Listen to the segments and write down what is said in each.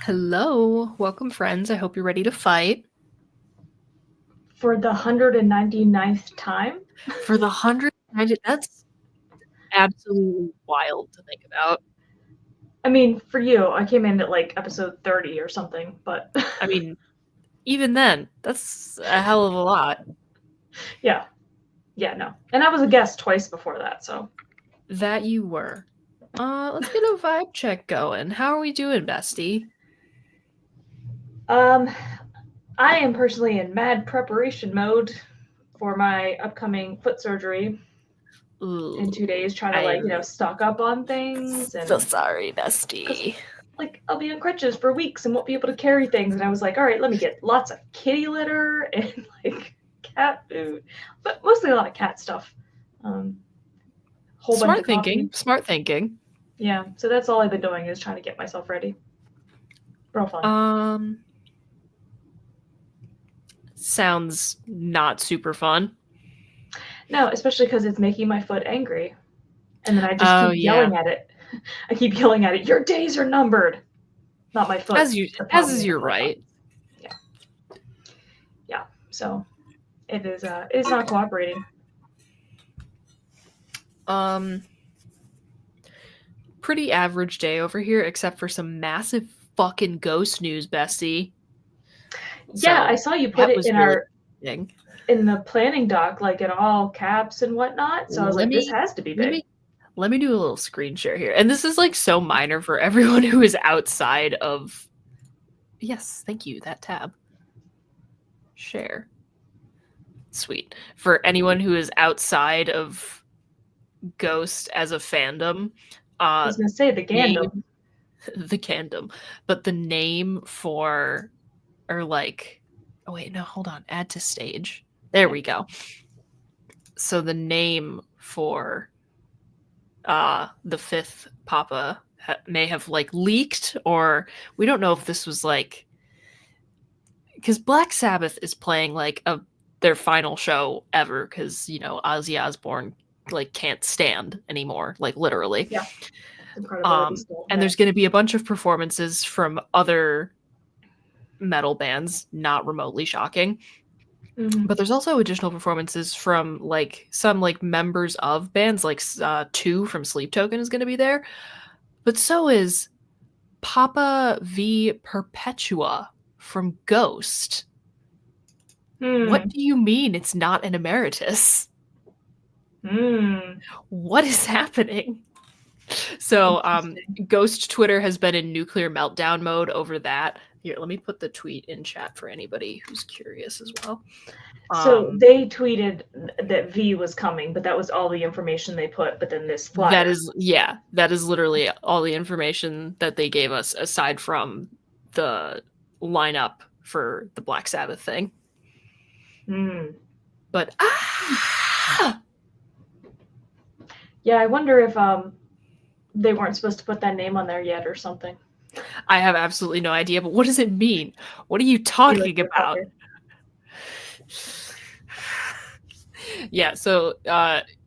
Hello, welcome friends. I hope you're ready to fight. For the 199th time? For the 190th, that's absolutely wild to think about. I mean, for you, I came in at like episode 30 or something, but I mean, even then, that's a hell of a lot. yeah. Yeah, no. And I was a guest twice before that, so. That you were. Let's get a vibe check going. How are we doing, bestie? Um, I am personally in mad preparation mode for my upcoming foot surgery Ooh, in 2 days, trying to I'm stock up on things so and sorry, because bestie. I'll be on crutches for weeks and won't be able to carry things. And I was like, all right, let me get lots of kitty litter and like cat food, but mostly a lot of cat stuff. Whole bunch Smart of coffee. thinking. Smart thinking. Yeah, so that's all I've been doing is trying to get myself ready. Real fun. Sounds not super fun. No, especially because it's making my foot angry. And then I just Oh keep yeah. yelling at it. I keep yelling at it, your days are numbered. Not my foot. As is your right. Yeah. Yeah. So it is not cooperating. Pretty average day over here, except for some massive fucking ghost news, bestie. Yeah, So I saw you put that it was in really interesting. in the planning doc, like in all caps and whatnot. So I was Let like, this me has to be let big. me let me do a little screen share here. And this is like so minor for everyone who is outside of yes, thank you, that tab. Share. Sweet. For anyone who is outside of Ghost as a fandom, I was gonna say the name Gandam. the Gandam, but the name for or like oh wait, no, hold on. Add to stage. There we go. So the name for the fifth Papa may have like leaked, or we don't know if this was like because Black Sabbath is playing like their final show ever because Ozzy Osbourne like can't stand anymore, like literally. Yeah. Incredibility And there's going to be a bunch of performances from other metal bands, not remotely shocking. Mm-hmm. But there's also additional performances from like some like members of bands, like 2 from Sleep Token is going to be there. But so is Papa V Perpetua from Ghost. What do you mean it's not an emeritus? What is happening? So Ghost Twitter has been in nuclear meltdown mode over that. Here, let me put the tweet in chat for anybody who's curious as well. So they tweeted that V was coming, but that was all the information they put. But then this flyer. That is literally all the information that they gave us aside from the lineup for the Black Sabbath thing. But yeah, I wonder if they weren't supposed to put that name on there yet or something. I have absolutely no idea, but what does it mean? What are you talking about? Yeah, so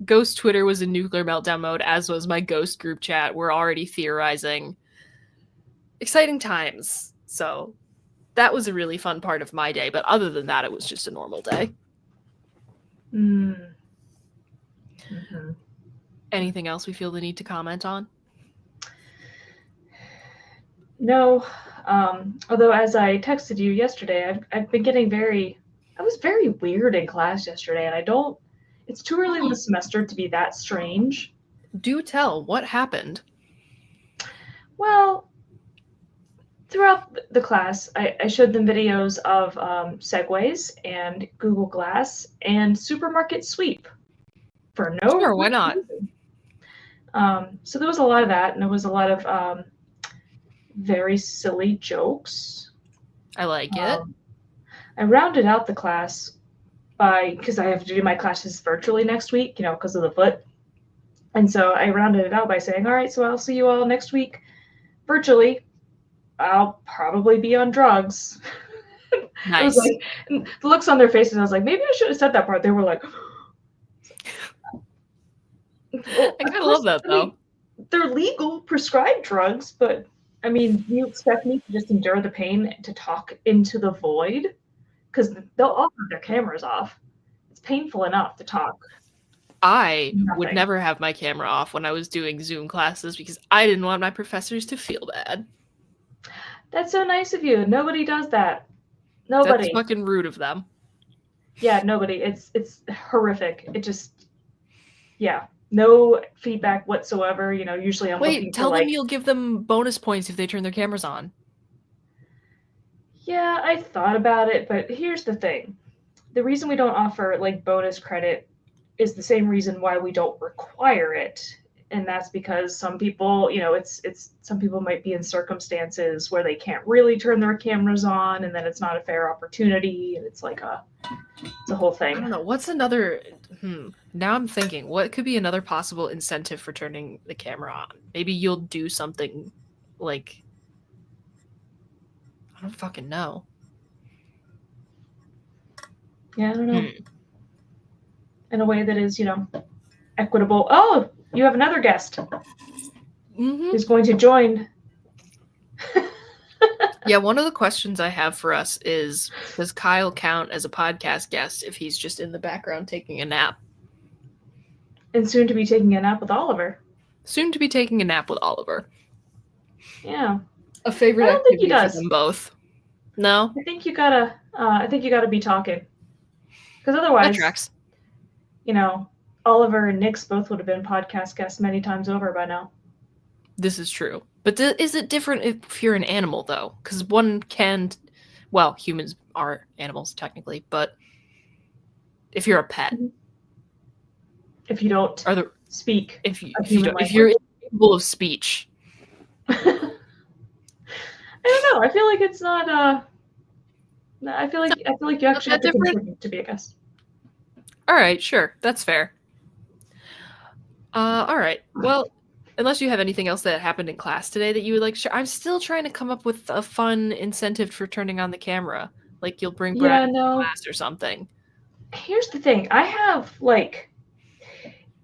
Ghost Twitter was in nuclear meltdown mode, as was my Ghost group chat. We're already theorizing. Exciting times. So that was a really fun part of my day, but other than that, it was just a normal day. Mm-hmm. Anything else we feel the need to comment on? No. Although as I texted you yesterday, I've been getting I was very weird in class yesterday, and it's too early in the semester to be that strange. Do tell, what happened? Well, throughout the class, I showed them videos of Segways and Google Glass and Supermarket Sweep for no Sure, why not? So there was a lot of that, and there was a lot of very silly jokes. I like it. I rounded out the class because I have to do my classes virtually next week, because of the foot. And so I rounded it out by saying, all right, so I'll see you all next week virtually. I'll probably be on drugs. Nice. It was like, the looks on their faces, I was like, maybe I should have said that part. They were like, I kind of love that, though. They're legal, prescribed drugs, but I mean, you expect me to just endure the pain to talk into the void? Because they'll all have their cameras off. It's painful enough to talk. I would Nothing. never have my camera off when I was doing Zoom classes because I didn't want my professors to feel bad. That's so nice of you. Nobody does that. That's Nobody. fucking rude of them. Yeah, nobody. It's horrific. It just, yeah, no feedback whatsoever. You know, usually I'm looking Wait, for tell them like, you'll give them bonus points if they turn their cameras on. yeah, I thought about it, but here's the thing. The reason we don't offer like bonus credit is the same reason why we don't require it. And that's because some people, you know, it's some people might be in circumstances where they can't really turn their cameras on, and then it's not a fair opportunity, and it's like it's a whole thing. I don't know. What's another now I'm thinking, what could be another possible incentive for turning the camera on? Maybe you'll do something like I don't fucking know. Yeah, I don't know. In a way that is, you know, equitable. Oh, you have another guest who's going to join. Yeah, one of the questions I have for us is, does Kyle count as a podcast guest if he's just in the background taking a nap? And soon to be taking a nap with Oliver. Soon to be taking a nap with Oliver. Yeah. A favorite I don't think activity he does. for them both. No? I think you gotta be talking. Because otherwise, That tracks. you know, Oliver and Nix both would have been podcast guests many times over by now. This is true. But is it different if you're an animal, though? Because one can... Well, humans are animals, technically, but if you're a pet... If you don't speak if you're incapable of speech... I don't know. I feel like it's not... I feel like you actually have to contribute to be a guest. All right, sure. That's fair. All right. Well... Unless you have anything else that happened in class today that you would like to share. I'm still trying to come up with a fun incentive for turning on the camera. Like you'll bring Brad to class or something. Here's the thing. I have like,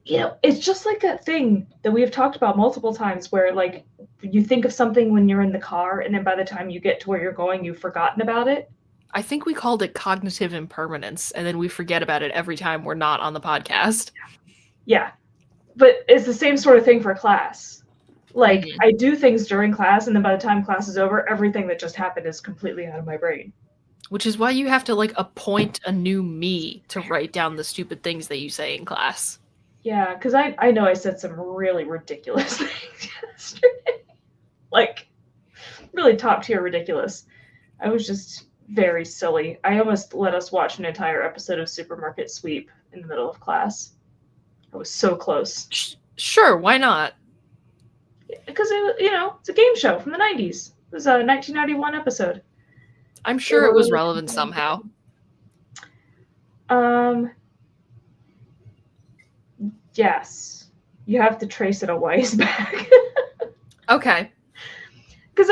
you know, it's just like that thing that we have talked about multiple times where like you think of something when you're in the car and then by the time you get to where you're going, you've forgotten about it. I think we called it cognitive impermanence, and then we forget about it every time we're not on the podcast. Yeah. But it's the same sort of thing for class. Like, I do things during class, and then by the time class is over, everything that just happened is completely out of my brain. Which is why you have to, like, appoint a new me to write down the stupid things that you say in class. Yeah, because I know I said some really ridiculous things yesterday. Like, really top-tier ridiculous. I was just very silly. I almost let us watch an entire episode of Supermarket Sweep in the middle of class. I was so close. Sure, why not? Because it's a game show from the 90s. It was a 1991 episode. I'm sure it was relevant somehow. Yes. You have to trace it a ways back. Okay. Because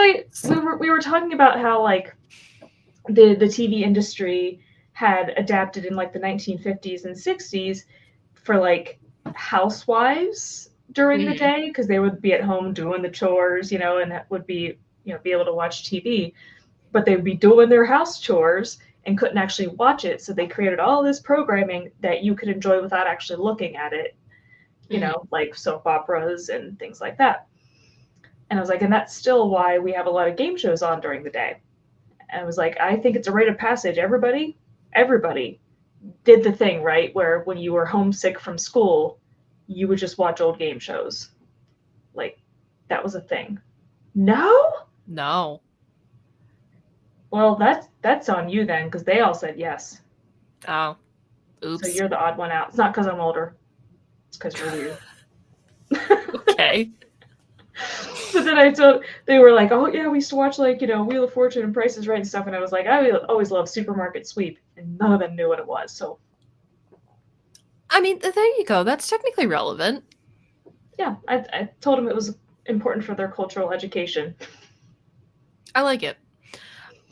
we were talking about how like the TV industry had adapted in like the 1950s and 60s for like housewives during the day because they would be at home doing the chores, and would be, be able to watch TV, but they would be doing their house chores and couldn't actually watch it. So they created all this programming that you could enjoy without actually looking at it, like soap operas and things like that. And I was like, and that's still why we have a lot of game shows on during the day. And I was like, I think it's a rite of passage. Everybody did the thing, right? Where when you were homesick from school, you would just watch old game shows. Like, that was a thing. No? No. Well, that's on you then, because they all said yes. Oh. Oops. So you're the odd one out. It's not because I'm older. It's because you're weird. Okay. But then they were like, oh yeah, we used to watch like, Wheel of Fortune and Price is Right and stuff. And I was like, I always loved Supermarket Sweep. And none of them knew what it was. So. I mean, there you go. That's technically relevant. Yeah. I told them it was important for their cultural education. I like it.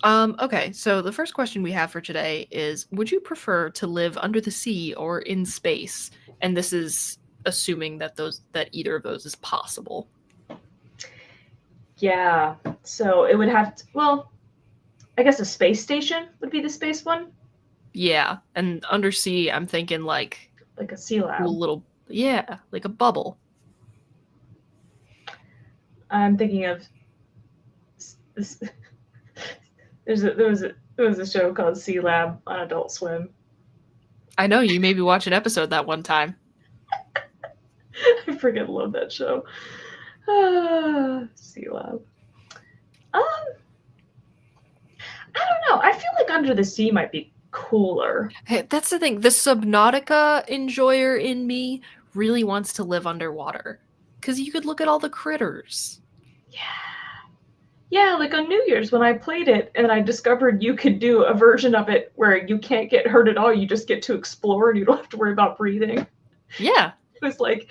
Okay. So the first question we have for today is, would you prefer to live under the sea or in space? And this is assuming that either of those is possible. Yeah. So it would have to, well, I guess a space station would be the space one, Yeah, and undersea, I'm thinking like like a sea cool lab. little, yeah, like a bubble. I'm thinking of this. There was a show called Sea Lab on Adult Swim. I know you maybe watch an episode that one time. I freaking love that show. Sea Lab. I don't know. I feel like Under the Sea might be cooler. Hey, that's the thing. The Subnautica enjoyer in me really wants to live underwater because you could look at all the critters. Yeah. Yeah, like on New Year's when I played it and I discovered you could do a version of it where you can't get hurt at all. You just get to explore and you don't have to worry about breathing. Yeah, It was like,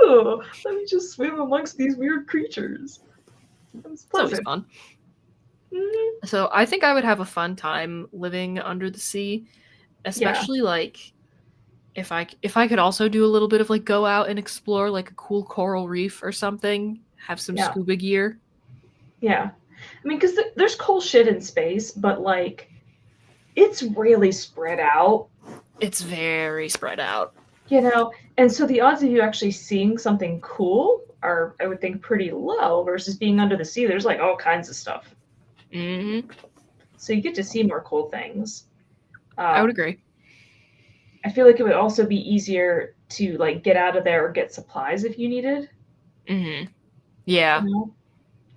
woo, let me just swim amongst these weird creatures. It was it's always pleasant. fun. Mm-hmm. So I think I would have a fun time living under the sea, especially like if I could also do a little bit of like go out and explore like a cool coral reef or something, have some Yeah. scuba gear. Yeah. I mean, because there's cool shit in space, but like, it's really spread out. It's very spread out. You know, and so the odds of you actually seeing something cool are, I would think, pretty low versus being under the sea. There's like all kinds of stuff. Mm-hmm. So you get to see more cool things. I would agree. I feel like it would also be easier to like get out of there or get supplies if you needed. Mm-hmm. Yeah. You know,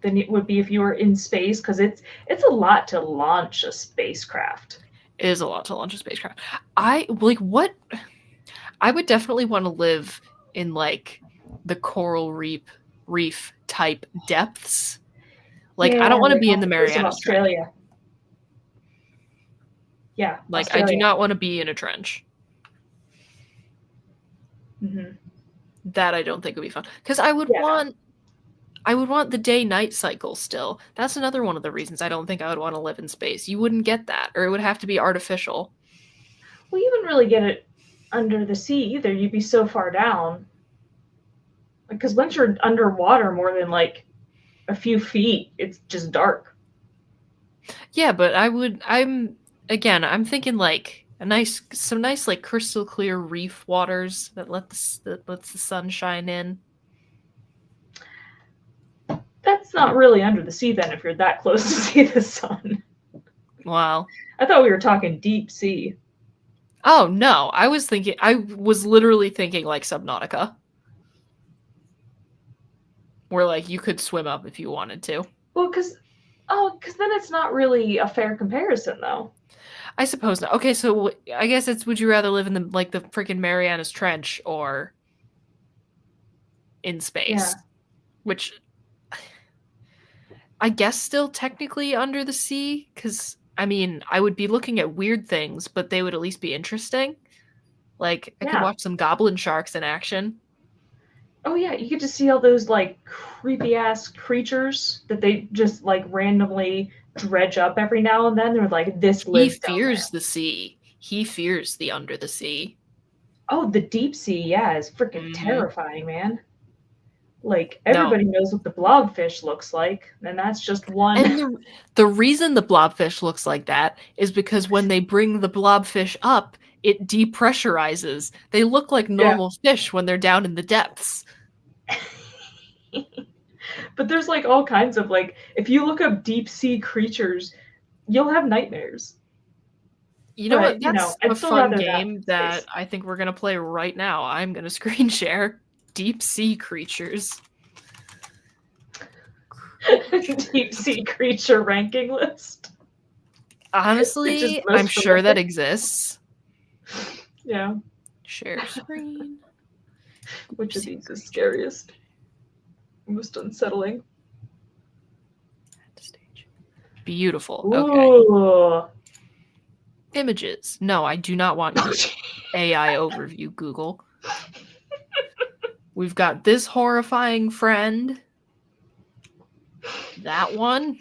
than it would be if you were in space because it's a lot to launch a spacecraft. It is a lot to launch a spacecraft. I like what I would definitely want to live in like the coral reef type depths. Like I don't want to be in the Marianas Trench. Australia. Yeah, Like Australia. I do not want to be in a trench. Mm-hmm. That I don't think would be fun because I would want the day-night cycle still. That's another one of the reasons I don't think I would want to live in space. You wouldn't get that, or it would have to be artificial. Well, you wouldn't really get it under the sea either. You'd be so far down. Because once you're underwater more than like a few feet, it's just dark. Yeah, but I'm thinking like some nice like crystal clear reef waters that lets the sun shine in. That's not really under the sea then if you're that close to see the sun. Wow. I thought we were talking deep sea. Oh no, I was literally thinking like Subnautica. Where like you could swim up if you wanted to. Well, because then it's not really a fair comparison though. I suppose not. Okay, so I guess it's would you rather live in the freaking Marianas Trench or in space? Yeah. Which I guess still technically under the sea, because I mean, I would be looking at weird things, but they would at least be interesting. Like, I could watch some goblin sharks in action. Oh yeah, you get to see all those like creepy ass creatures that they just like randomly dredge up every now and then. They're like, this lives down there. He fears the sea. He fears the under the sea. Oh, the deep sea, yeah, is freaking terrifying, man. Like, everybody knows what the blobfish looks like, and that's just one. And the reason the blobfish looks like that is because when they bring the blobfish up, it depressurizes. They look like normal fish when they're down in the depths. But there's like all kinds of like, if you look up deep sea creatures, you'll have nightmares. You know what? That's a fun game that I think we're going to play right now. I'm going to screen share deep sea creatures. Deep sea creature ranking list. Honestly, I'm sure that exists. Yeah. Share screen. Which of these is scariest? Most unsettling. Beautiful. Ooh. Okay. Images. No, I do not want your AI overview, Google. We've got this horrifying friend. That one.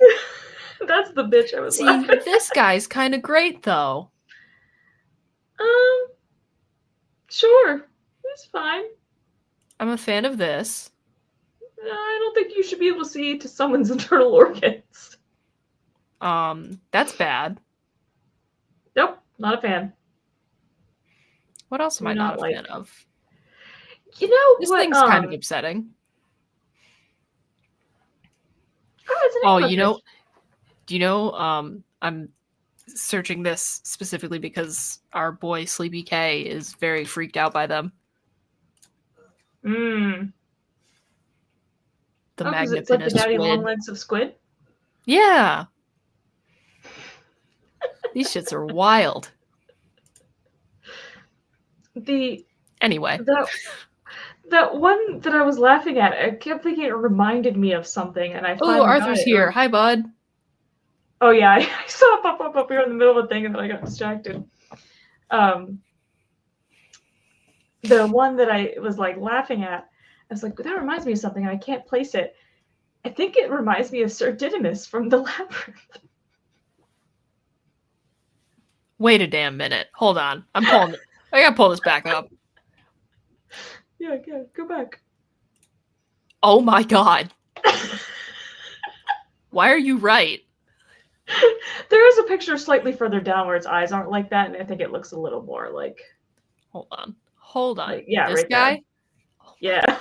That's the bitch I was laughing at. This guy's kind of great, though. Sure. It's fine. I'm a fan of this. I don't think you should be able to see to someone's internal organs. That's bad. Nope, not a fan. What else am Do I not not a like. fan of? You know This what? thing's kind of upsetting. Oh, it's an Oh, anglerfish. do you know, I'm searching this specifically because our boy Sleepy K is very freaked out by them. Mmm. The Oh, because it's like the Magnapinus daddy squid. long legs of squid. Yeah. These shits are wild. Anyway. That one that I was laughing at, I kept thinking it reminded me of something, and I Oh, finally got Arthur's it. here. Hi, bud. Oh yeah, I saw it pop up here in the middle of a thing, and then I got distracted. The one that I was like laughing at, I was like, that reminds me of something, and I can't place it. I think it reminds me of Sir Didymus from the Labyrinth. Wait a damn minute. Hold on. I gotta pull this back up. Yeah, go back. Oh my god. Why are you right? There is a picture slightly further down where its eyes aren't like that, and I think it looks a little more like. Hold on. Like, yeah, this right guy? there. Yeah.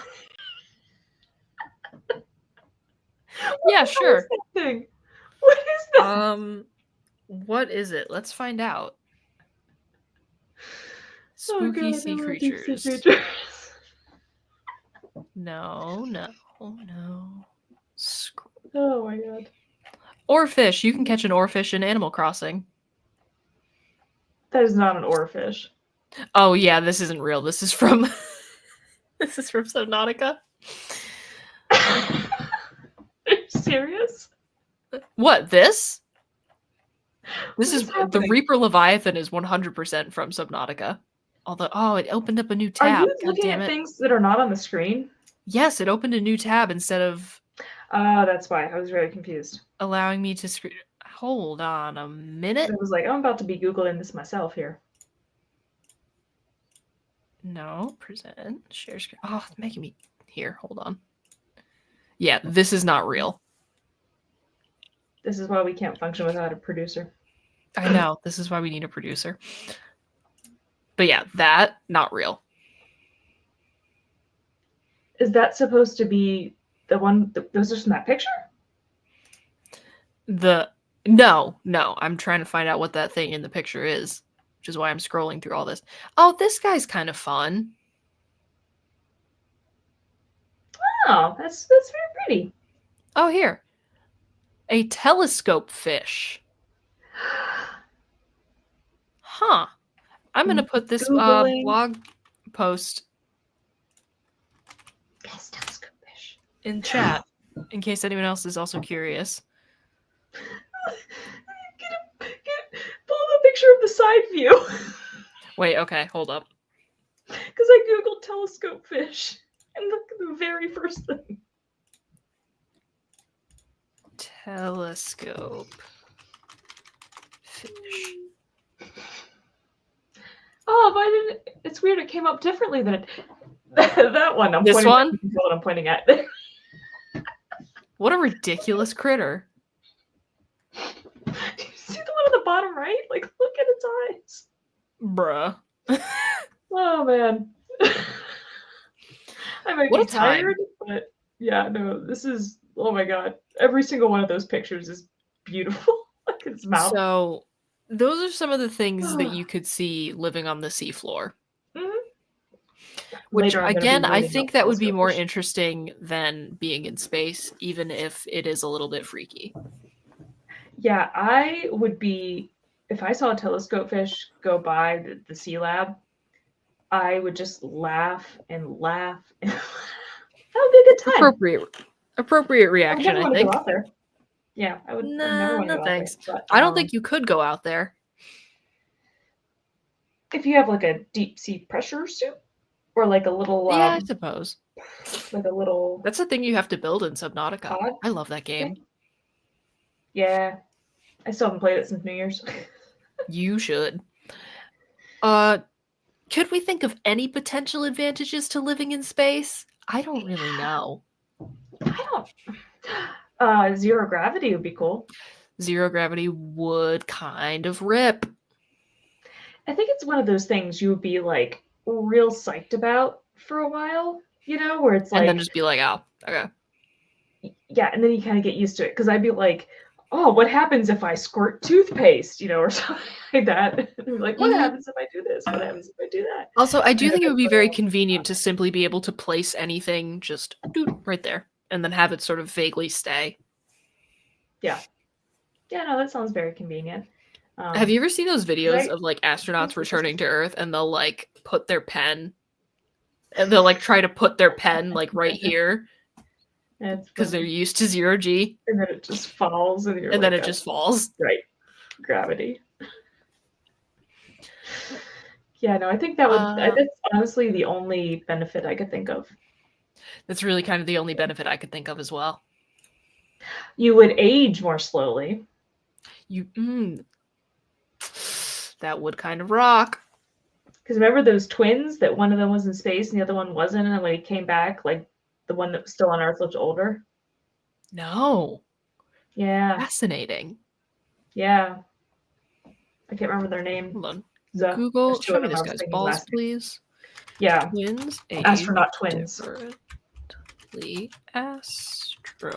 Yeah, sure. Thing? What is that? What is it? Let's find out. Oh, Spooky God, sea no, deep sea creatures. creatures. No. Oh my god. Oarfish. You can catch an oarfish in Animal Crossing. That is not an oarfish. Oh yeah, this isn't real. This is from this is from Subnautica. Are you serious? What, this? What This is the happening? Reaper Leviathan is 100% from Subnautica. Although, it opened up a new tab. Are you God looking damn at it. things that are not on the screen? Yes, it opened a new tab instead of That's why. I was very confused. allowing me to screen. Hold on a minute. I was like, I'm about to be Googling this myself here. No, present, share screen. Oh, it's making me here. Hold on. Yeah, this is not real. This is why we can't function without a producer. I know. This is why we need a producer. But yeah, that, not real. Is that supposed to be the one that was just in that picture? No. I'm trying to find out what that thing in the picture is, which is why I'm scrolling through all this. Oh, this guy's kind of fun. Oh, that's very pretty. Oh, here. A telescope fish. Huh. I'm going to put this blog post telescope fish in chat in case anyone else is also curious. Pull the picture of the side view. Wait, okay, hold up. Because I googled telescope fish and look at the very first thing. Telescope fish. Oh, but I didn't. It's weird. It came up differently than it. That one. This one? You can tell what I'm pointing at. What a ridiculous critter. Do you see the one on the bottom right? Like, look at its eyes. Bruh. Oh man. I might What be a time. tired, but yeah, no, this is. Oh my god. Every single one of those pictures is beautiful. Like its mouth. So, those are some of the things that you could see living on the seafloor. Which, Later, again, I think that would be more fish. interesting than being in space, even if it is a little bit freaky. Yeah, I would be, if I saw a telescope fish go by the Sea Lab, I would just laugh and laugh. And laugh. That would be a good time. Appropriate reaction, I think. Go out there. Yeah, I would never want to go thanks. out there. But, I don't think you could go out there. If you have like a deep sea pressure suit, or like a little Yeah, I suppose. Like a little. That's the thing you have to build in Subnautica. Pod? I love that game. Yeah, I still haven't played it since New Year's. You should. Could we think of any potential advantages to living in space? I don't really know. I don't. Zero gravity would be cool. Zero gravity would kind of rip. I think it's one of those things you would be like real psyched about for a while, where it's And then like, just be like, oh, okay. yeah, and then you kind of get used to it. Because I'd be like, oh, what happens if I squirt toothpaste, or something like that? And like, what happens if I do this? What happens if I do that? Also, I do And think it would be it's very like, convenient to simply be able to place anything just right there and then have it sort of vaguely stay. yeah, no, that sounds very convenient. Have you ever seen those videos I- of like astronauts returning to Earth and they'll like put their pen and they'll like try to put their pen like right here because they're used to 0G and then it just falls and you're and like, then it just falls. right, gravity. Yeah, no, I think that would that's honestly the only benefit I could think of. That's really kind of the only benefit I could think of as well. You would age more slowly. That would kind of rock. Because remember those twins that one of them was in space and the other one wasn't, and then when he came back, like the one that was still on Earth looked older? No. Yeah. Fascinating. Yeah. I can't remember their name. Hold on. The, Google, show me this guy's balls, please. Yeah. Twins. Astronaut twins. Differently. Astronaut.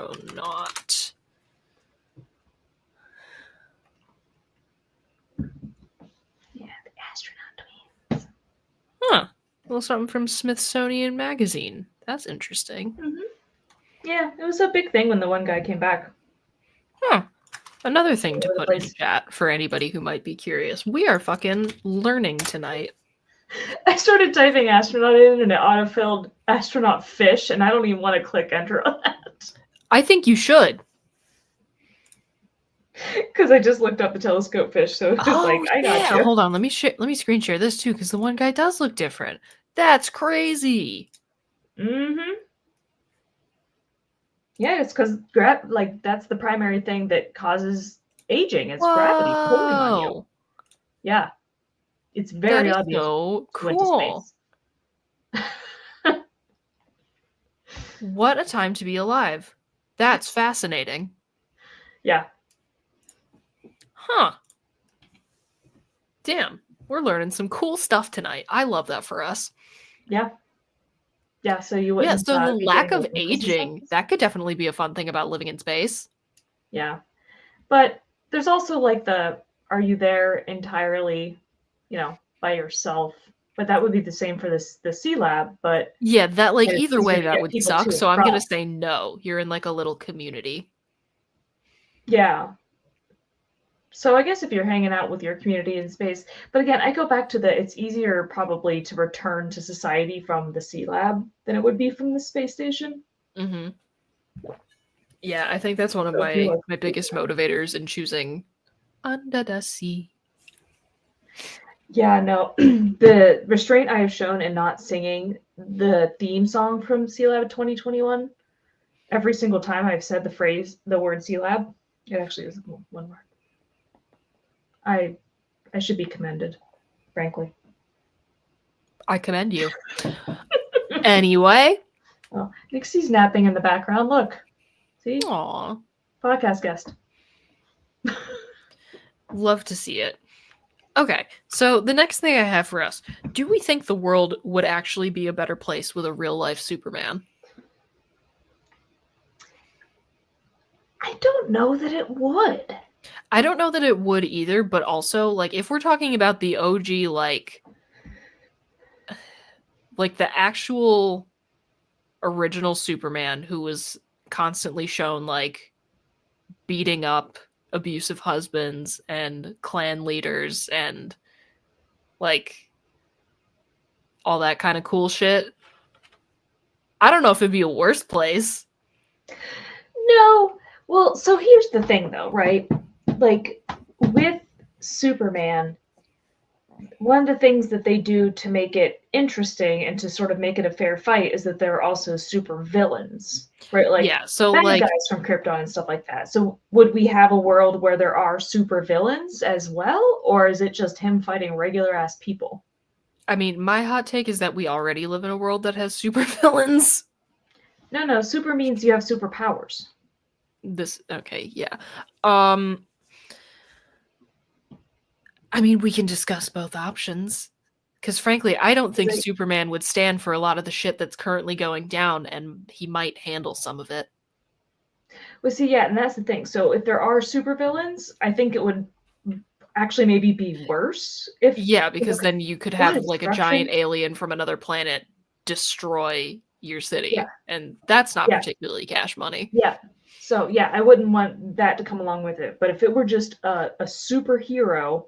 Yeah, the astronaut twins. Huh. A little something from Smithsonian Magazine. That's interesting. Mm-hmm. Yeah, it was a big thing when the one guy came back. Huh. Another thing to put in chat for anybody who might be curious. We are fucking learning tonight. I started typing astronaut in and it autofilled astronaut fish, and I don't even want to click enter on that. I think you should. Because I just looked up the telescope fish, so it's like, I got you. Hold on, let me screen share this too, because the one guy does look different. That's crazy. Mm-hmm. Yeah, it's because that's the primary thing that causes aging. It's gravity pulling on you. Yeah, it's very obvious. So cool. What a time to be alive. That's fascinating. Yeah. Huh. Damn, we're learning some cool stuff tonight. I love that for us. Yeah. Yeah, so you wouldn't. Yeah, so the lack of aging, that could definitely be a fun thing about living in space. Yeah. But there's also like are you there entirely, by yourself? But that would be the same for the C Lab, but yeah, that like either way that would suck. So I'm gonna say no. You're in like a little community. Yeah. So I guess if you're hanging out with your community in space, but again, I go back to it's easier probably to return to society from the C Lab than it would be from the space station. Mm-hmm. Yeah, I think that's one of my biggest motivators in choosing Under the Sea. Yeah, no, the restraint I have shown in not singing the theme song from C Lab 2021, every single time I've said the word C Lab, it actually is one word. I should be commended, frankly. I commend you. Anyway. Oh, Nixie's napping in the background. Look. See? Aww. Podcast guest. Love to see it. Okay, so the next thing I have for us, do we think the world would actually be a better place with a real-life Superman? I don't know that it would. I don't know that it would either, but also, like, if we're talking about the OG, like the actual original Superman who was constantly shown, like, beating up abusive husbands and clan leaders and, like, all that kind of cool shit. I don't know if it'd be a worse place. No. Well, so here's the thing, though, right? Like, with Superman, one of the things that they do to make it interesting and to sort of make it a fair fight is that there are also super villains, right? Like, yeah, so bad like guys from Krypton and stuff like that. So would we have a world where there are super villains as well, or is it just him fighting regular ass people? I mean, my hot take is that we already live in a world that has super villains. No, super means you have superpowers. Okay, yeah. I mean, we can discuss both options. Because frankly, I don't think Right. Superman would stand for a lot of the shit that's currently going down, and he might handle some of it. Well, see, yeah, and that's the thing. So if there are supervillains, I think it would actually maybe be worse if Yeah, because then you could a lot have of like a destruction. giant alien from another planet destroy your Yeah, city, and that's not yeah, particularly cash money. yeah. So yeah, I wouldn't want that to come along with it. But if it were just a superhero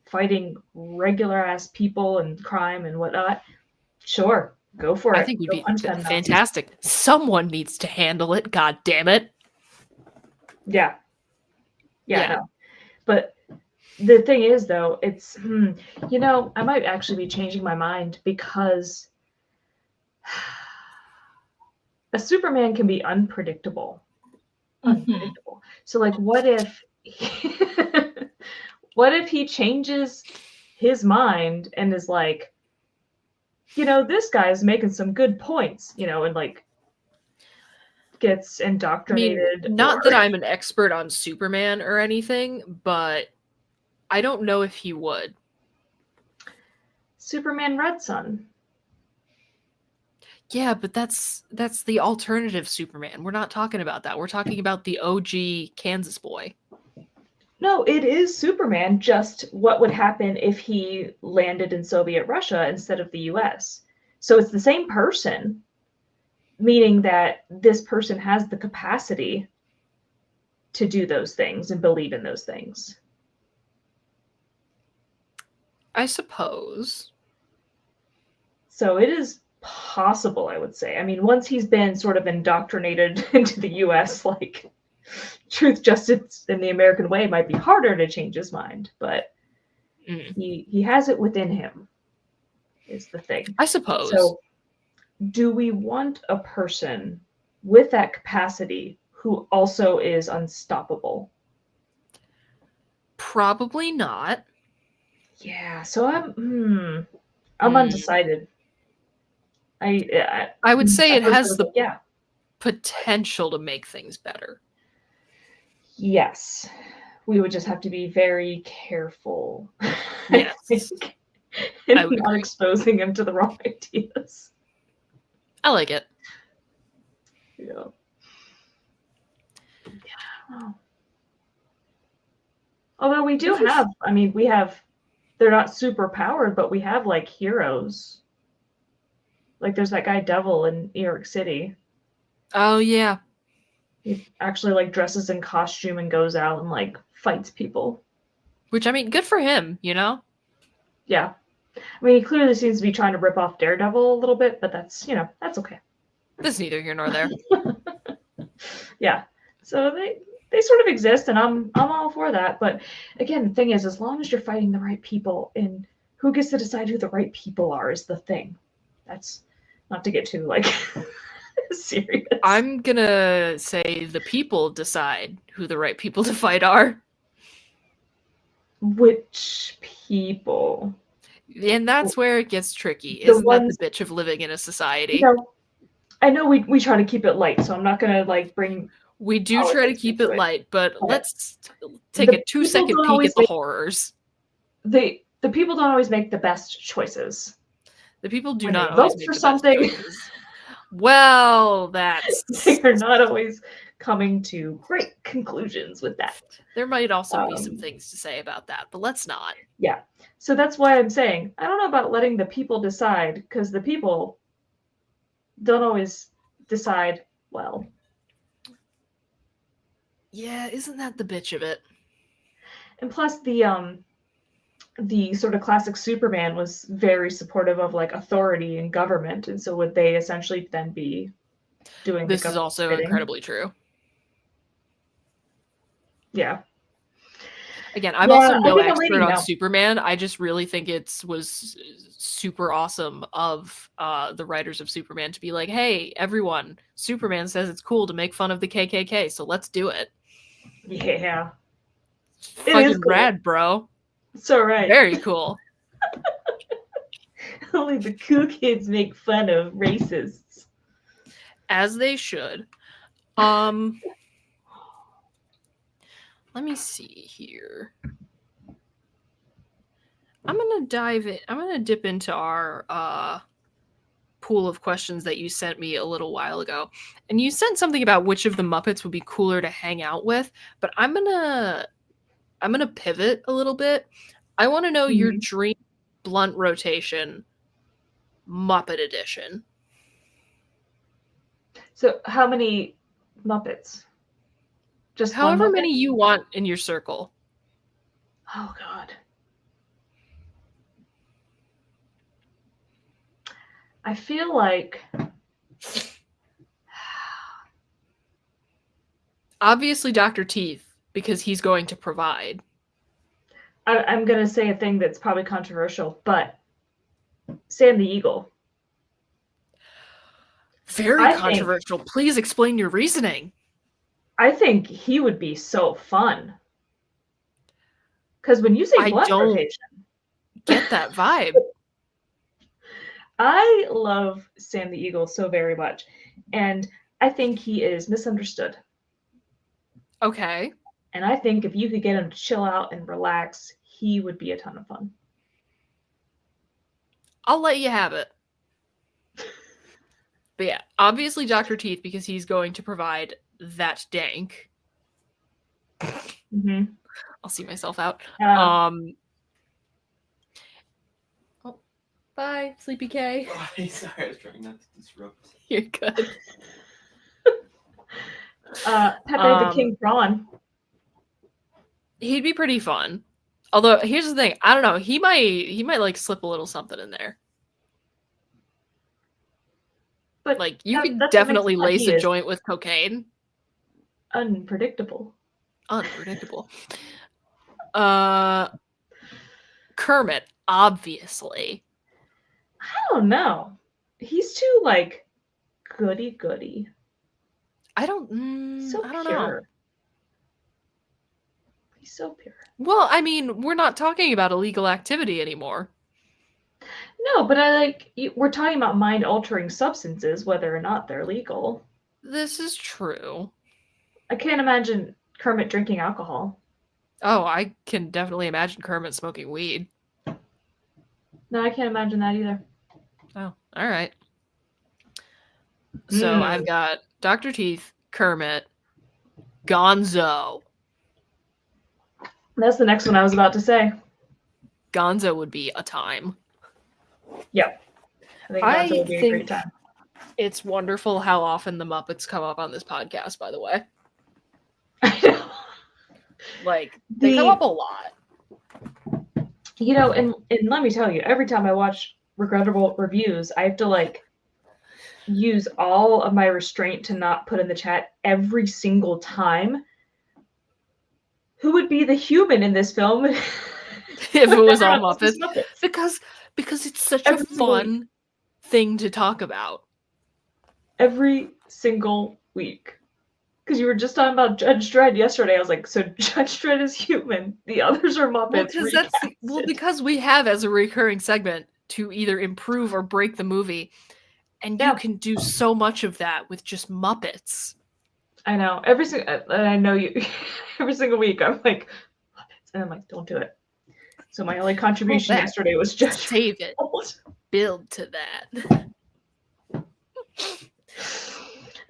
fighting regular ass people and crime and whatnot, sure, go for I it. think would Go be punch them Nazis. fantastic. Someone needs to handle it, god damn it. Yeah, yeah, Yeah. no. But the thing is, though, it's I might actually be changing my mind because a Superman can be unpredictable. Mhm. Unpredictable. So, like, what if what if he changes his mind and is like, this guy's making some good points, and like gets I mean, indoctrinated or not that I'm an expert on Superman or anything, but I don't know if he would. Superman Red Sun. Yeah, but that's the alternative Superman. We're not talking about that. We're talking about the OG Kansas boy. No, it is Superman, just what would happen if he landed in Soviet Russia instead of the US. So it's the same person, meaning that this person has the capacity to do those things and believe in those things. I suppose. So it is possible, I would say. I mean, once he's been sort of indoctrinated into the US, like truth, justice, and the American way might be harder to change his mind, but he has it within him, is the thing. I suppose. So do we want a person with that capacity who also is unstoppable? Probably not. Yeah, so I'm undecided. I would say at it first I has was the like, yeah, potential to make things better. yes. We would just have to be very careful. Yes. I would not agree. exposing him to the wrong ideas. I like it. Yeah. Although we do have, I mean, they're not super powered, but we have like heroes. Like there's that guy Devil in New York City. Oh yeah. He actually like dresses in costume and goes out and like fights people. Which I mean, good for him, you know? Yeah. I mean, he clearly seems to be trying to rip off Daredevil a little bit, but that's okay. That's neither here nor there. Yeah. So they sort of exist, and I'm all for that. But again, the thing is, as long as you're fighting the right people, and who gets to decide who the right people are is the thing. That's not to get too like serious. I'm gonna say the people decide who the right people to fight are. Which people? And that's where it gets tricky. The Isn't that ones, the bitch of living in a society? I know we try to keep it light, so I'm not gonna like bring. We do try to keep it light, but let's take a 2-second peek at the horrors. The people don't always make the best choices. The people do When not they always vote make for the something. best choices. Well, they're not always coming to great conclusions with that. There might also be some things to say about that, but let's not. Yeah. So that's why I'm saying I don't know about letting the people decide, because the people don't always decide well. Yeah, isn't that the bitch of it? And plus the sort of classic Superman was very supportive of like authority and government, and so would they essentially then be doing this is also bidding? Incredibly true. Yeah. Again, I'm also no expert on Superman. I just really think it was super awesome of the writers of Superman to be like, hey, everyone, Superman says it's cool to make fun of the KKK, so let's do it. Yeah. It is cool. Rad, bro. So right. Very cool. Only the cool kids make fun of racists. As they should. Let me see here. I'm gonna dip into our pool of questions that you sent me a little while ago. And you sent something about which of the Muppets would be cooler to hang out with, but I'm gonna pivot a little bit. I want to know your Mhm. dream blunt rotation Muppet edition. So, how many Muppets? Just one However Muppet? many you want in your circle. Oh God. I feel like Obviously Dr. Teeth, because he's going to provide. I'm gonna say a thing that's probably controversial, but Sam the Eagle. Very I think controversial. Please explain your reasoning. I think he would be so fun. Because when you say I blunt don't rotation, get that vibe. I love Sam the Eagle so very much. And I think he is misunderstood. Okay. And I think if you could get him to chill out and relax, he would be a ton of fun. I'll let you have it. But yeah, obviously Dr. Teeth, because he's going to provide that dank. Mm-hmm. I'll see myself out. Oh, bye, Sleepy K. Oh, sorry, I was trying not to disrupt. You're good. Pepe the King Prawn. He'd be pretty fun. Although here's the thing, I don't know. He might like slip a little something in there. But Like you could that's what makes definitely it fun. lace He a is joint with cocaine. unpredictable. Unpredictable. Kermit, obviously. I don't know. He's too like goody. I don't So I don't pure. know. He's so pure. Well, I mean, we're not talking about illegal activity anymore. No, but we're talking about mind-altering substances, whether or not they're legal. This is true. I can't imagine Kermit drinking alcohol. Oh, I can definitely imagine Kermit smoking weed. No, I can't imagine that either. Oh, all right. So I've got Dr. Teeth, Kermit, Gonzo. That's the next one I was about to say. Gonzo would be a time. Yep. I think Gonzo would be a great time. It's wonderful how often the Muppets come up on this podcast, by the way. I know. Like, they come up a lot. You know, and let me tell you, every time I watch regrettable reviews, I have to like use all of my restraint to not put in the chat every single time. Who would be the human in this film if it was all Muppets? Muppets? Because it's such a fun thing to talk about. Every single week. Because you were just talking about Judge Dredd yesterday. I was like, so Judge Dredd is human. The others are Muppets. Because we have as a recurring segment to either improve or break the movie. And you can do so much of that with just Muppets. I know. I know you. Every single week, I'm like, Muppets. And I'm like, don't do it. So my only contribution yesterday was just save it. Build to that.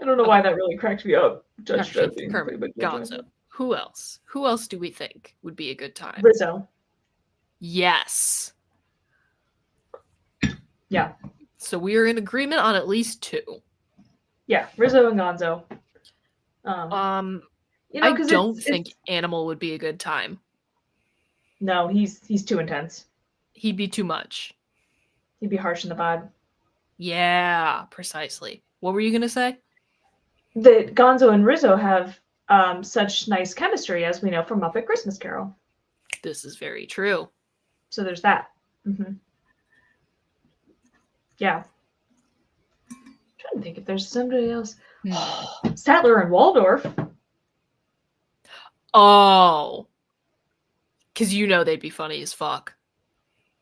I don't know why that really cracked me up. Judge Dredd, Kermit, Gonzo. Who else? Who else do we think would be a good time? Rizzo. Yes. Yeah. So we are in agreement on at least two. Yeah, Rizzo and Gonzo. You know, I don't think Animal would be a good time. No, he's too intense. He'd be too much. He'd be harsh in the vibe. Yeah, precisely. What were you gonna say? That Gonzo and Rizzo have such nice chemistry, as we know from Muppet Christmas Carol. This is very true. So there's that. Mm-hmm. Yeah. I'm trying to think if there's somebody else. Statler and Waldorf. Oh. Because you know they'd be funny as fuck.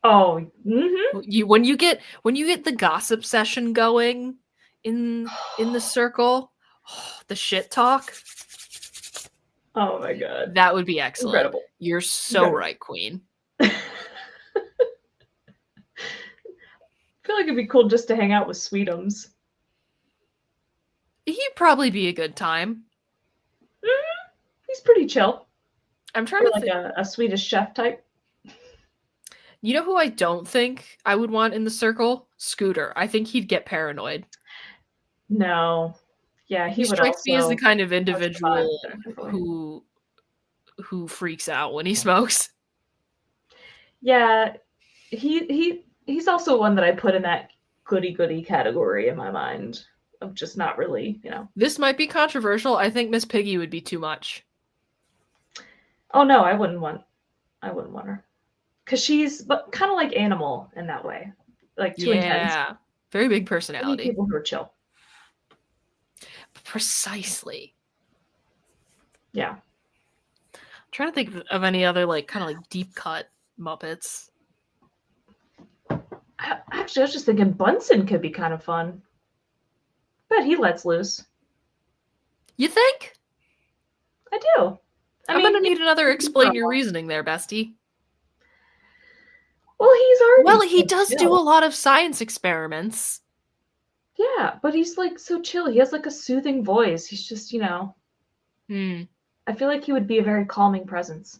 Oh, mm-hmm. When you get the gossip session going in the circle, the shit talk, Oh my god. that would be excellent. Incredible. You're so Incredible. right, Queen. I feel like it'd be cool just to hang out with Sweetums. He'd probably be a good time. He's pretty chill. I'm trying Or to like think. a Swedish chef type. You know who I don't think I would want in the circle? Scooter. I think he'd get paranoid. No. Yeah, He he would strikes me as the also kind of push the button, individual definitely. who freaks out when he smokes. Yeah, he's also one that I put in that goody category in my mind of just not really, This might be controversial. I think Miss Piggy would be too much. Oh no, I wouldn't want her. Cuz she's but kind of like Animal in that way. Like too intense. Yeah. Very big I need personality. people who are chill. Precisely. Yeah. I'm trying to think of any other like kind of like deep cut Muppets. Actually, I was just thinking Bunsen could be kind of fun. Bet he lets loose. You think? I do. I'm gonna he- need another explain your reasoning there, bestie. Well, he's already Well, he so does do chill. a lot of science experiments. Yeah, but he's like so chill. He has like a soothing voice. He's just, Hmm. I feel like he would be a very calming presence.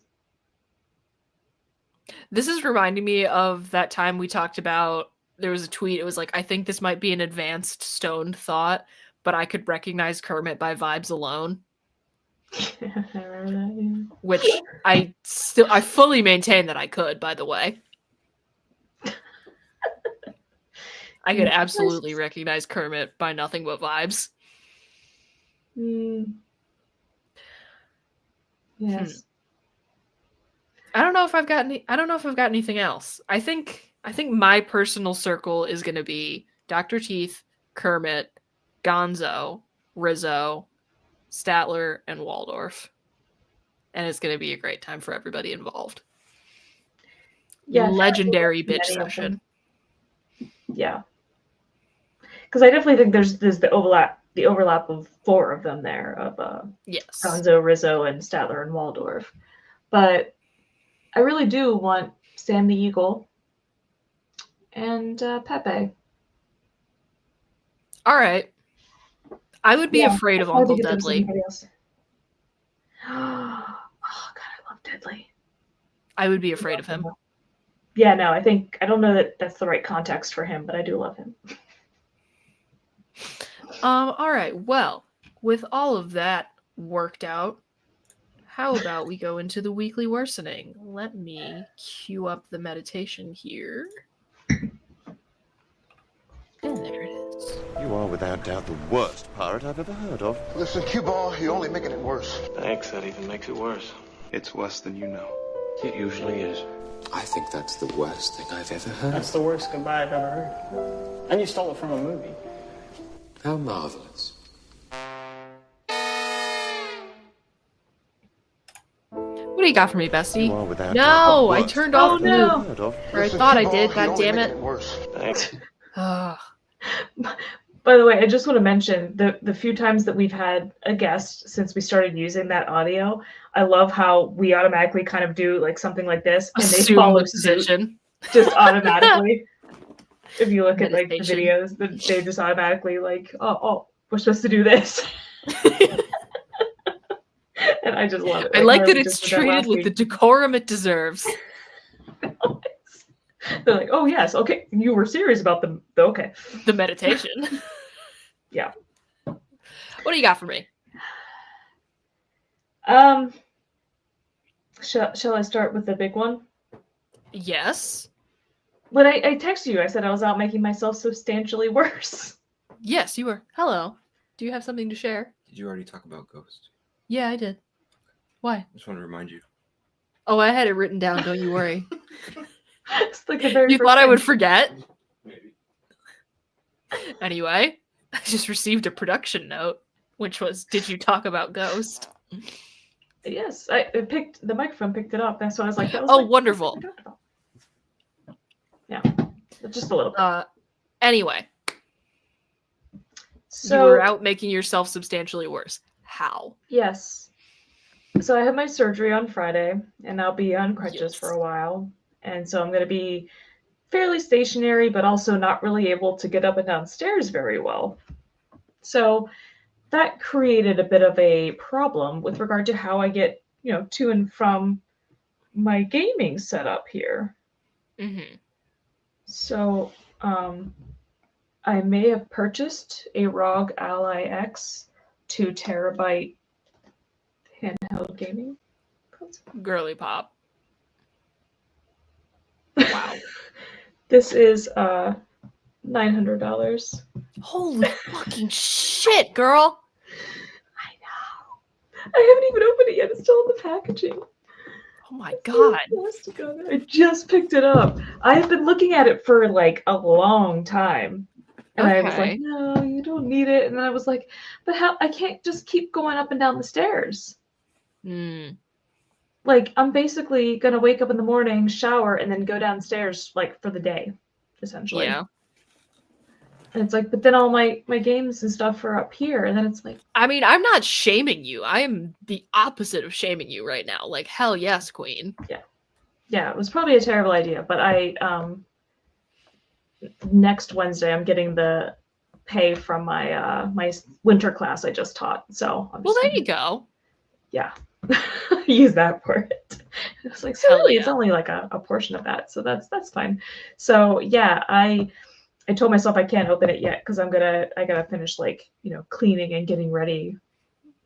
This is reminding me of that time we talked about. There was a tweet. It was like, I think this might be an advanced stoned thought, but I could recognize Kermit by vibes alone. I remember that, yeah. Which I fully maintain that I could, by the way. I could absolutely recognize Kermit by nothing but vibes. Yes. I don't know if I've got anything else. I think my personal circle is going to be Dr. Teeth, Kermit, Gonzo, Rizzo, Statler, and Waldorf. And it's going to be a great time for everybody involved. Yeah. Legendary many bitch of them. session. Yeah. Because I definitely think there's the overlap of 4 of them there of Yes. Gonzo, Rizzo, and Statler and Waldorf. But I really do want Sam the Eagle and Pepe. All right. I would be Yeah, afraid of I Uncle think if there was Deadly. anybody else. Oh god, I love Deadly. I would be afraid of him. Yeah, no, I don't know that that's the right context for him, but I do love him. All right. Well, with all of that worked out, how about we go into the weekly worsening? Let me cue up the meditation here. And there it is. You are without doubt the worst pirate I've ever heard of. Listen, cue ball, you're only making it worse. Thanks, that even makes it worse. It's worse than you know. It usually is. I think that's the worst thing I've ever heard. That's the worst goodbye I've ever heard. And you stole it from a movie. How marvelous. What do you got for me, bestie? You are without No, doubt the I worst turned pirate off I've the- ever heard of. Or I Listen, thought I cue did. ball, God you're only damn making it. worse. Thanks. Ugh. By the way, I just want to mention the few times that we've had a guest since we started using that audio. I love how we automatically kind of do like something like this, and they Assume follow the suit position. just automatically. If you look at like the Meditation. videos, they just automatically like, oh, we're supposed to do this. And I just love it. I like that Harley it's just did that treated last with the week. decorum it deserves. They're like, oh yes, okay, you were serious about the okay. The meditation. Yeah. What do you got for me? Shall I start with the big one? Yes. When I texted you, I said I was out making myself substantially worse. Yes, you were. Hello. Do you have something to share? Did you already talk about Ghost? Yeah, I did. Why? I just want to remind you. Oh, I had it written down. Don't you worry. It's like the very You first thought I thing. would forget? Maybe. Anyway, I just received a production note, which was, did you talk about Ghost? Yes, the microphone picked it up. That's why I was like, that was Oh, like, wonderful. what we talked about. Yeah, just a little bit. Anyway, You were So out making yourself substantially worse. How? yes. So I had my surgery on Friday, and I'll be on crutches for Yes. a while. And so I'm going to be fairly stationary, but also not really able to get up and down stairs very well. So that created a bit of a problem with regard to how I get, to and from my gaming setup here. Mm-hmm. So I may have purchased a ROG Ally X 2 TB handheld gaming console. Girly pop. Wow. This is $900. Holy fucking shit, girl. I know. I haven't even opened it yet. It's still in the packaging. Oh my god. Plastic on it. I just picked it up. I have been looking at it for like a long time. And I was Okay. like, no, you don't need it. And then I was like, but how? I can't just keep going up and down the stairs. Mm. Like, I'm basically going to wake up in the morning, shower, and then go downstairs, like, for the day, essentially. Yeah. And it's like, but then all my games and stuff are up here. And then it's like, I mean, I'm not shaming you. I am the opposite of shaming you right now. Like, hell yes, queen. yeah, it was probably a terrible idea. But next Wednesday, I'm getting the pay from my my winter class I just taught. So I'm Well, just there gonna, you go. yeah, use that for it. It's like, so Hell really, yeah. it's only like a portion of that. So that's fine. So yeah, I told myself I can't open it yet because I gotta finish like, cleaning and getting ready,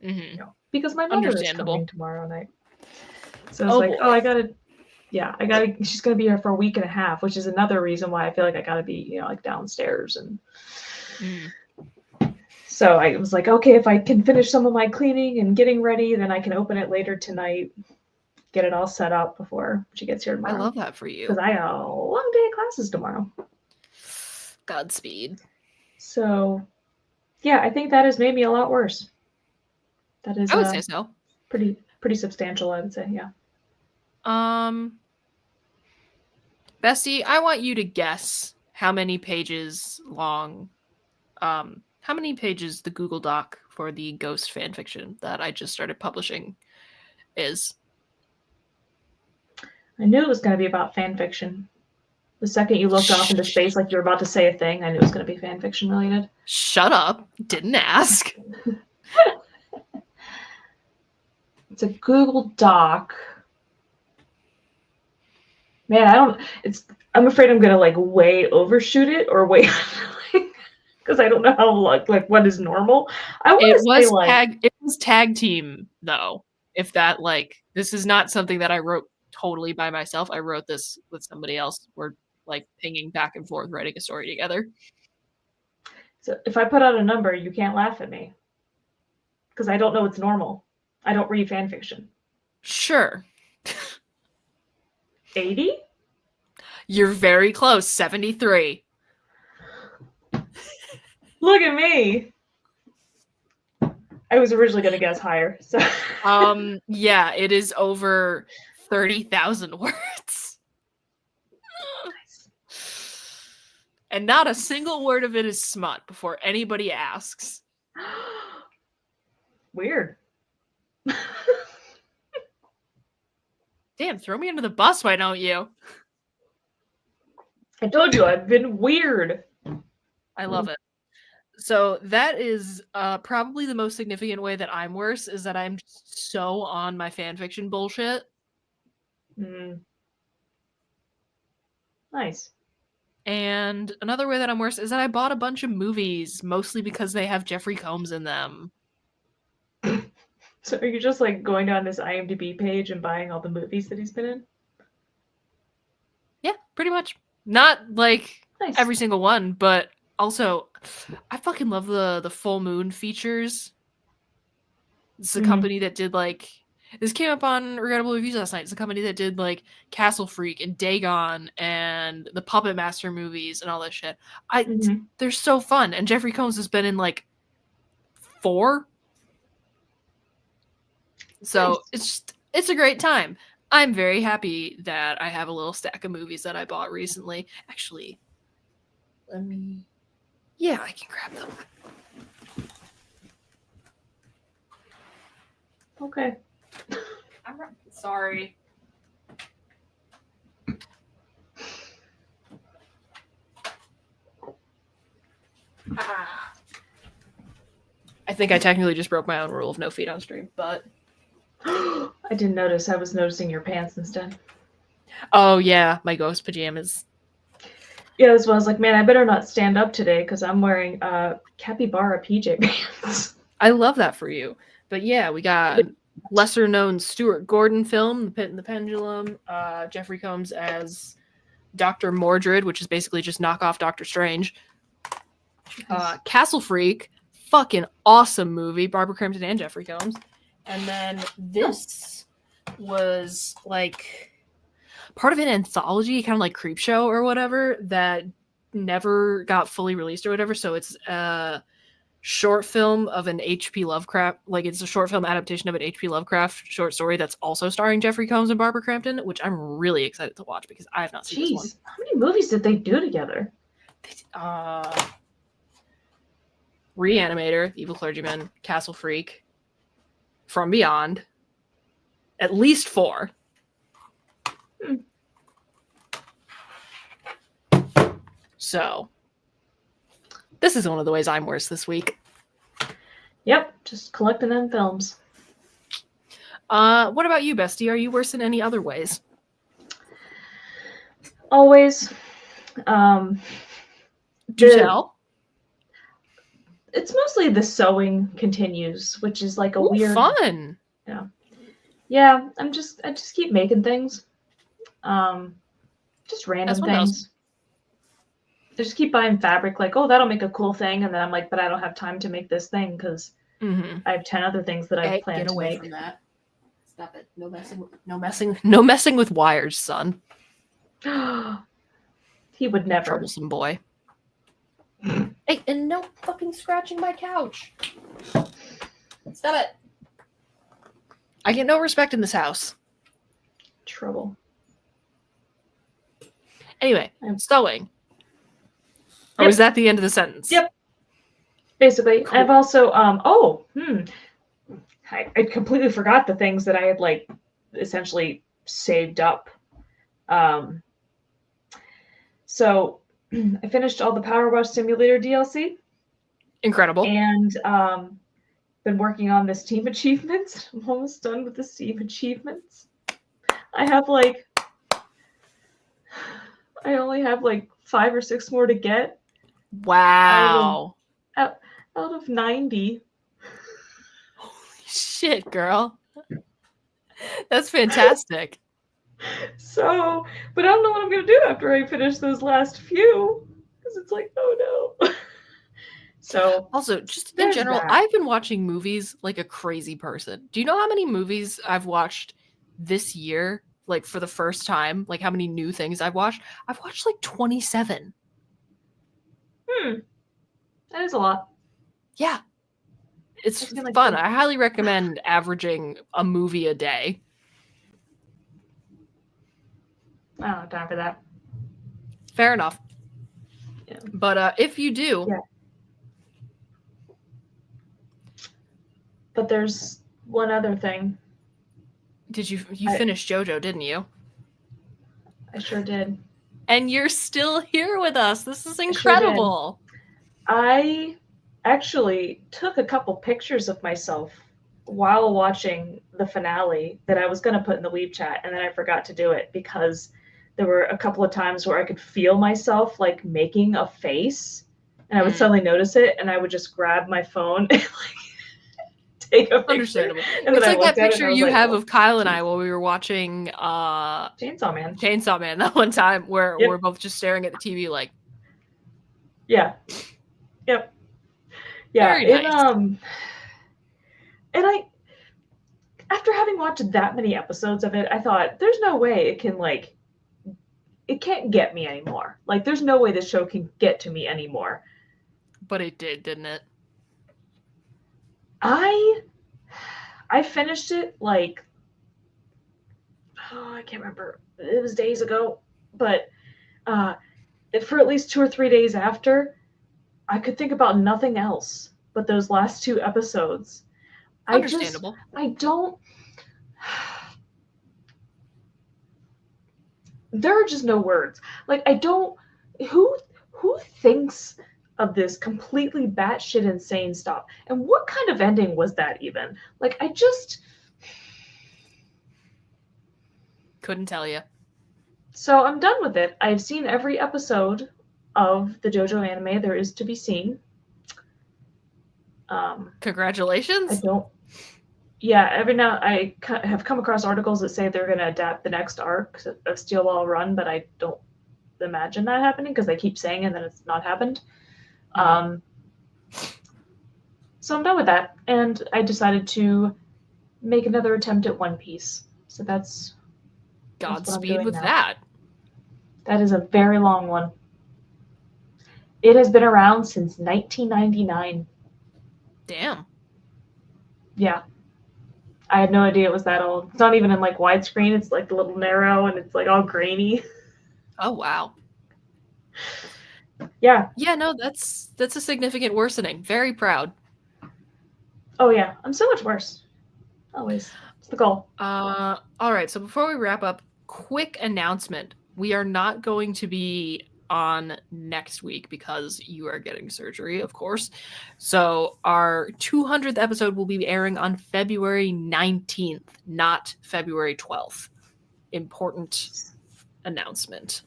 Mm-hmm. because my mother is Understandable. coming tomorrow night. So it's Oh, like, boy. oh, I gotta, she's gonna be here for a week and a half, which is another reason why I feel like I gotta be, like downstairs. And Mm. so I was like, okay, if I can finish some of my cleaning and getting ready, then I can open it later tonight, get it all set up before she gets here I tomorrow. love that for you. Because I got a long day of classes tomorrow. Godspeed. So yeah, I think that has made me a lot worse. That is I would say so. pretty substantial, I would say, yeah. Bestie, I want you to guess how many pages long, how many pages the Google Doc for the Ghost fanfiction that I just started publishing is. I knew it was going to be about fan fiction. The second you looked off into space like you were about to say a thing, I knew it was going to be fan fiction related. Shut up. Didn't ask. It's a Google Doc. Man, I'm afraid I'm going to like way overshoot it or way because I don't know how like what is normal. I want to say like it was tag team though. If that this is not something that I wrote totally by myself. I wrote this with somebody else. We're like pinging back and forth writing a story together. So if I put out a number, you can't laugh at me because I don't know what's normal. I don't read fan fiction. Sure. 80? You're very close. 73. Look at me. I was originally going to guess higher. So yeah, it is over 30,000 words. Nice. And not a single word of it is smut before anybody asks. Weird. Damn, throw me under the bus, why don't you? I told you I've been weird. I love it. So that is probably the most significant way that I'm worse, is that I'm just so on my fanfiction bullshit. Nice. And another way that I'm worse is that I bought a bunch of movies, mostly because they have Jeffrey Combs in them. So are you just like going down this IMDb page and buying all the movies that he's been in? Yeah, pretty much. Not like Nice. every single one, but also I fucking love the Full Moon features. It's the company that did this came up on Regrettable Reviews last night. It's the company that did Castle Freak and Dagon and the Puppet Master movies and all that shit. They're so fun. And Jeffrey Combs has been in 4. So Nice. it's a great time. I'm very happy that I have a little stack of movies that I bought recently. Actually, I can grab them. Okay. Sorry. I think I technically just broke my own rule of no feet on stream, but I didn't notice. I was noticing your pants instead. oh yeah, my ghost pajamas. Yeah, as well. I was like, man, I better not stand up today because I'm wearing capybara PJ pants. I love that for you. But yeah, we got lesser known Stuart Gordon film, The Pit and the Pendulum. Jeffrey Combs as Dr. Mordred, which is basically just knockoff Doctor Strange. Castle Freak, fucking awesome movie. Barbara Crampton and Jeffrey Combs. And then this was like part of an anthology, kind of like Creepshow or whatever, that never got fully released or whatever. So it's a short film of an H.P. Lovecraft, like it's a short film adaptation of an H.P. Lovecraft short story that's also starring Jeffrey Combs and Barbara Crampton, which I'm really excited to watch because I have not seen this one. Jeez, how many movies did they do together? Reanimator, The Evil Clergyman, Castle Freak, From Beyond, at least 4. So, this is one of the ways I'm worse this week. Yep, just collecting them films. What about you, Bestie? Are you worse in any other ways? Always. Do tell. It's mostly the sewing continues, which is like a Ooh, weird fun. Yeah, I just keep making things. Just random That's what else. things. I just keep buying fabric, like, oh, that'll make a cool thing, and then I'm like, but I don't have time to make this thing because I have 10 other things that I plan Get to away make. from that. Stop it. No messing with wires, son. He would never. Troublesome boy. Hey, and no fucking scratching my couch. Stop it. I get no respect in this house. Trouble. Anyway, sewing. Or was that the end of the sentence? Yep. Basically, Cool. I've also I completely forgot the things that I had like essentially saved up. So I finished all the Power Wash Simulator DLC Incredible. and been working on the Steam achievements. I'm almost done with the Steam achievements. I only have like 5 or 6 more to get. Wow. Out of 90. Holy shit, girl. That's fantastic. So, but I don't know what I'm going to do after I finish those last few. Because it's like, oh no. So, Also, just in there's general, that. I've been watching movies like a crazy person. Do you know how many movies I've watched this year? Like for the first time? Like how many new things I've watched? I've watched like 27. That is a lot. Yeah. It's It's gonna fun. go- I highly recommend averaging a movie a day. I don't have time for that. Fair enough. Yeah. But if you do, Yeah. But there's one other thing. did you I- finished JoJo, didn't you? I sure did. And you're still here with us. This is sure did. incredible. I actually took a couple pictures of myself while watching the finale that I was going to put in the Weeb chat, and then I forgot to do it because there were a couple of times where I could feel myself like making a face, and I would suddenly notice it, and I would just grab my phone and like take a picture. Understandable. And It's then I like that looked at it and picture I was you like, have oh, of Kyle and I while we were watching Chainsaw Man. Chainsaw Man that one time where Yep. we're both just staring at the TV like, Yeah. Yep. Yeah. Very nice. And I, after having watched that many episodes of it, I thought there's no way it can't get me anymore. Like there's no way this show can get to me anymore. but it did, didn't it? I finished it like, I can't remember. It was days ago, but for at least 2 or 3 days after, I could think about nothing else but those last 2 episodes. Understandable. I don't. There are just no words. Like, I don't. Who thinks of this completely batshit insane stuff? And what kind of ending was that even? Like, I just. Couldn't tell you. So I'm done with it. I've seen every episode of the JoJo anime there is to be seen. I Congratulations. don't. Yeah, every now I have come across articles that say they're going to adapt the next arc of Steel Ball Run, but I don't imagine that happening because they keep saying it and then it's not happened. So I'm done with that, and I decided to make another attempt at One Piece. So that's what I'm Godspeed doing with now. that. That is a very long one. It has been around since 1999. Damn. Yeah. I had no idea it was that old. It's not even in like widescreen. It's like a little narrow and it's like all grainy. Oh wow. Yeah. Yeah, no, that's a significant worsening. Very proud. Oh yeah. I'm so much worse. Always. It's the goal. All right, so before we wrap up, quick announcement. We are not going to be on next week because you are getting surgery, of course. So our 200th episode will be airing on February 19th, not February 12th. Important announcement.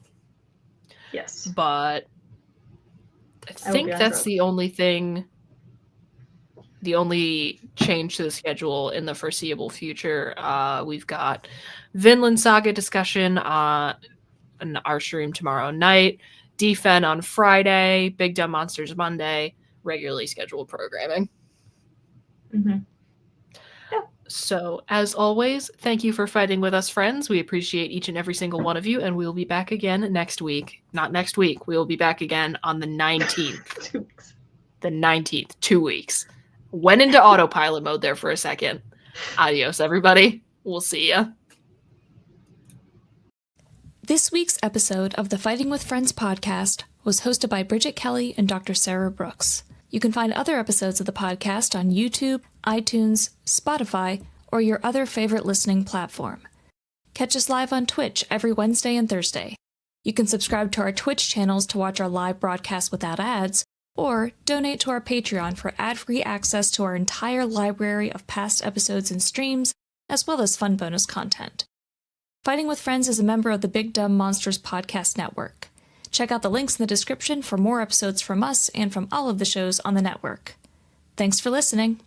Yes. But I will think be on that's road. the only change to the schedule in the foreseeable future. We've got Vinland Saga discussion on our stream tomorrow night, Defen on Friday, Big Dumb Monsters Monday, regularly scheduled programming. Mm-hmm. So, as always, thank you for fighting with us, friends. We appreciate each and every single one of you, and we'll be back again next week. Not next week. We will be back again on the 19th. 2 weeks. The 19th, 2 weeks. Went into autopilot mode there for a second. Adios, everybody. We'll see ya. This week's episode of the Fighting with Friends podcast was hosted by Bridget Kelly and Dr. Sarah Brooks. You can find other episodes of the podcast on YouTube, iTunes, Spotify, or your other favorite listening platform. Catch us live on Twitch every Wednesday and Thursday. You can subscribe to our Twitch channels to watch our live broadcasts without ads, or donate to our Patreon for ad-free access to our entire library of past episodes and streams, as well as fun bonus content. Fighting with Friends is a member of the Big Dumb Monsters Podcast Network. Check out the links in the description for more episodes from us and from all of the shows on the network. Thanks for listening.